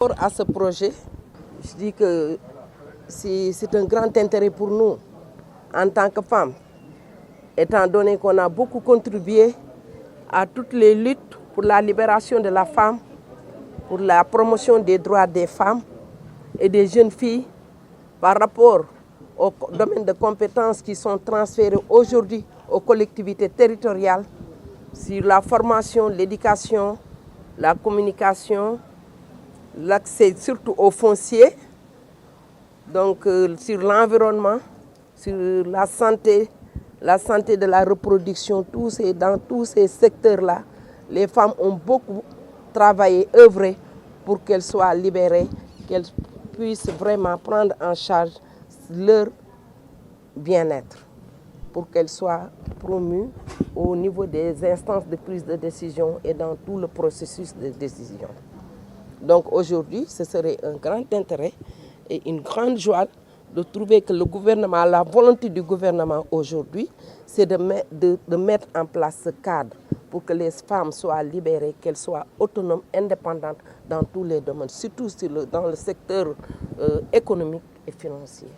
Pour à ce projet, je dis que c'est un grand intérêt pour nous en tant que femmes, étant donné qu'on a beaucoup contribué à toutes les luttes pour la libération de la femme, pour la promotion des droits des femmes et des jeunes filles par rapport aux domaines de compétences qui sont transférés aujourd'hui aux collectivités territoriales sur la formation, l'éducation, la communication, l'accès surtout aux fonciers, donc sur l'environnement, sur la santé de la reproduction, dans tous ces secteurs-là, les femmes ont beaucoup travaillé, œuvré pour qu'elles soient libérées, qu'elles puissent vraiment prendre en charge leur bien-être, pour qu'elles soient promues au niveau des instances de prise de décision et dans tout le processus de décision. Donc aujourd'hui, ce serait un grand intérêt et une grande joie de trouver que le gouvernement, la volonté du gouvernement aujourd'hui, c'est de mettre en place ce cadre pour que les femmes soient libérées, qu'elles soient autonomes, indépendantes dans tous les domaines, surtout dans le secteur économique et financier.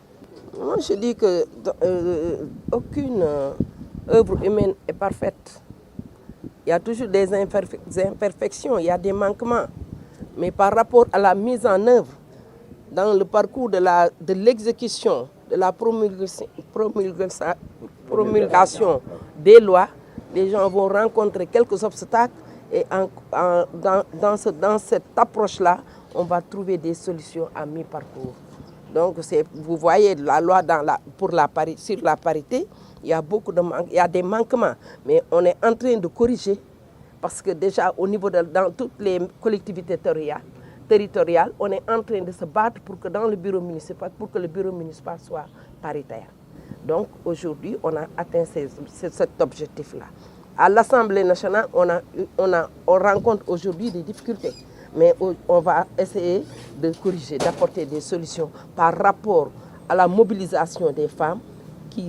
Moi, je dis que aucune œuvre humaine est parfaite. Il y a toujours des imperfections, il y a des manquements. Mais par rapport à la mise en œuvre, dans le parcours de l'exécution, de la promulgation des lois, les gens vont rencontrer quelques obstacles et dans cette approche-là, on va trouver des solutions à mi-parcours. Donc, vous voyez, la loi sur la parité, il y a des manquements, mais on est en train de corriger parce que déjà au niveau dans toutes les collectivités territoriales, on est en train de se battre pour que dans le bureau municipal, soit paritaire. Donc aujourd'hui, on a atteint cet objectif-là. À l'Assemblée nationale, on rencontre aujourd'hui des difficultés, mais on va essayer de corriger, d'apporter des solutions par rapport à la mobilisation des femmes qui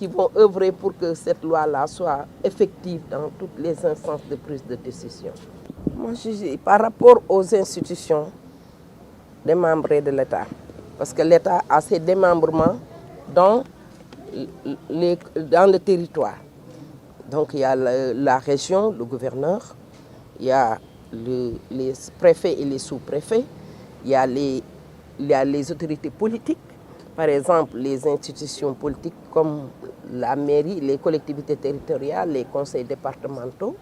vont œuvrer pour que cette loi-là soit effective dans toutes les instances de prise de décision. Moi, je dis par rapport aux institutions démembrées de l'État, parce que l'État a ses démembrements dans le territoire. Donc il y a la région, le gouverneur, il y a les préfets et les sous-préfets, il y a les autorités politiques, par exemple les institutions politiques comme la mairie, les collectivités territoriales, les conseils départementaux,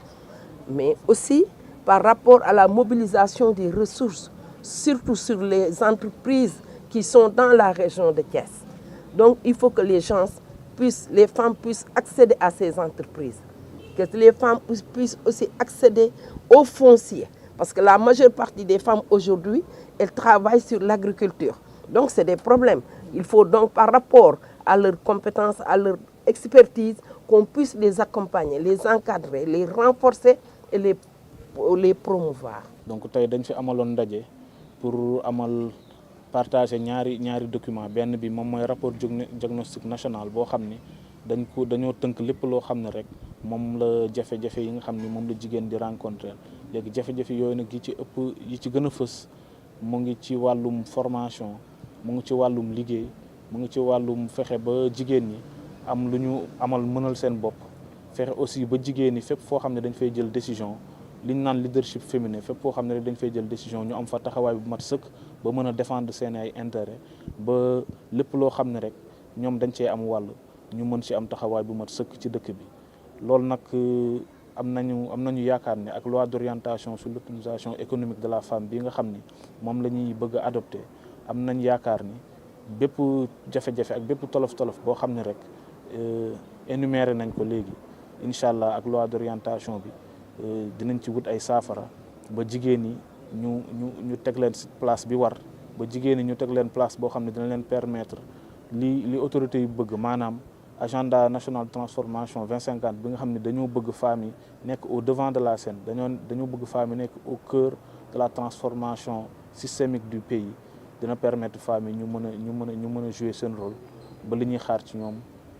mais aussi par rapport à la mobilisation des ressources, surtout sur les entreprises qui sont dans la région de Thiès. Donc il faut que les femmes puissent accéder à ces entreprises, que les femmes puissent aussi accéder aux fonciers, parce que la majeure partie des femmes aujourd'hui, elles travaillent sur l'agriculture. Donc c'est des problèmes. Il faut donc par rapport à leurs compétences, à leur expertise, qu'on puisse les accompagner, les encadrer, les renforcer et les promouvoir. Donc tey dañ fi amaloon ndaje pour partager ñaari document benn bi moom mooy rapport diagnostic national boo xam ni dañoo tënk lépp loo xam ne rek moom la jafe-jafe yi nga xam ni moom la jigéen di rencontrer léegi jafe-jafe yooyu nag yi ci gën a fës mu ngi ci wàllum formation, mu ngi ci wàllum liggéey, mu ngi ci wàllum fexe ba jigéen ñi am lu ñu mënal seen bopp, fexe aussi ba jigéen ñi fépp foo xam ne dañ fay jël décision li ñu naan leadership féminin fépp foo xam ne rek dañ fay jël décision ñu am fa taxawaay bu mat sëkk ba mën a défendre seen ay intérêt ba lépp loo xam ne rek ñoom dañ cee am wàll ñu mën ci am taxawaay bu mat sëkk ci dëkk bi. loolu nag am nañu yaakaar ne ak loi d'orientation sur l'autonomisation économique de la femme bi nga xam ni moom la ñuy bëgg a adopté am nañ yaakaar ni bépp jafe-jafe ak bépp tolof-tolof boo xam ne rek énuméré nañ ko léegi incha allah ak loi d'orientation bi dinañ ci wut ay saafara ba jigéen ñi ñu teg leen place bi war ba jigéen ñi ñu teg leen place boo xam ne dina leen permettre li autorités yu bëgg maanaam agenda national de transformation 2050 bi nga xam ne dañoo bëgg femmes yi nekk au devant de la scène dañoo bëgg femmes yi nekk au cœur de la transformation systémique du pays dina permettre femmes yi ñu mën a jouer seen rôle ba li ñuy xaar ci ñoom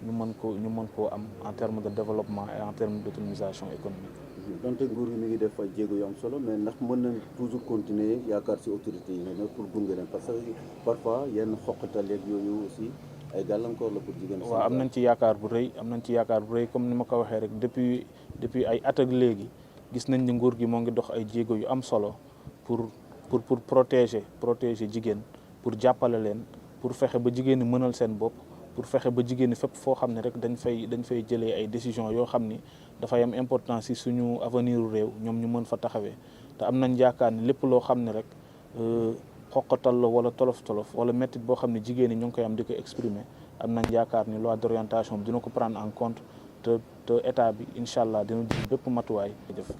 ñu mën koo am en termes de développement et en termes d'autonomisation économique. donte nguur gi mi ngi def ay jéego yu am solo mais ndax mën nañ toujours continuer yaakaar ci autorités yi ne pour gunge leen parce que parfois yenn xoqatal yeeg yooyu aussi ay gàllankoor la pour jigéen. waaw am nañ ci yaakaar bu rëy comme ni ma ko waxee rek depuis ay at ak léegi gis nañ ni nguur gi moo ngi dox ay jéego yu am solo pour protéger jigéen, pour jàppale leen, pour fexe ba jigéen ñi mënal seen bopp, pour fexe ba jigéen ñi fépp foo xam ne rek dañ fay jëlee ay décisions yoo xam ni dafay am importance ci suñu avenir réew ñoom ñu mën fa taxawee. te am nañ yaakaar ni lépp loo xam ne rek xoqatal la wala tolof wala méttit boo xam ne jigéen ñi ñu ngi koy am di ko exprimer, am nañ yaakaar ni loi d'orientation bi dina ko prendre en compte te état bi incha allah dina jël bépp matuwaay def.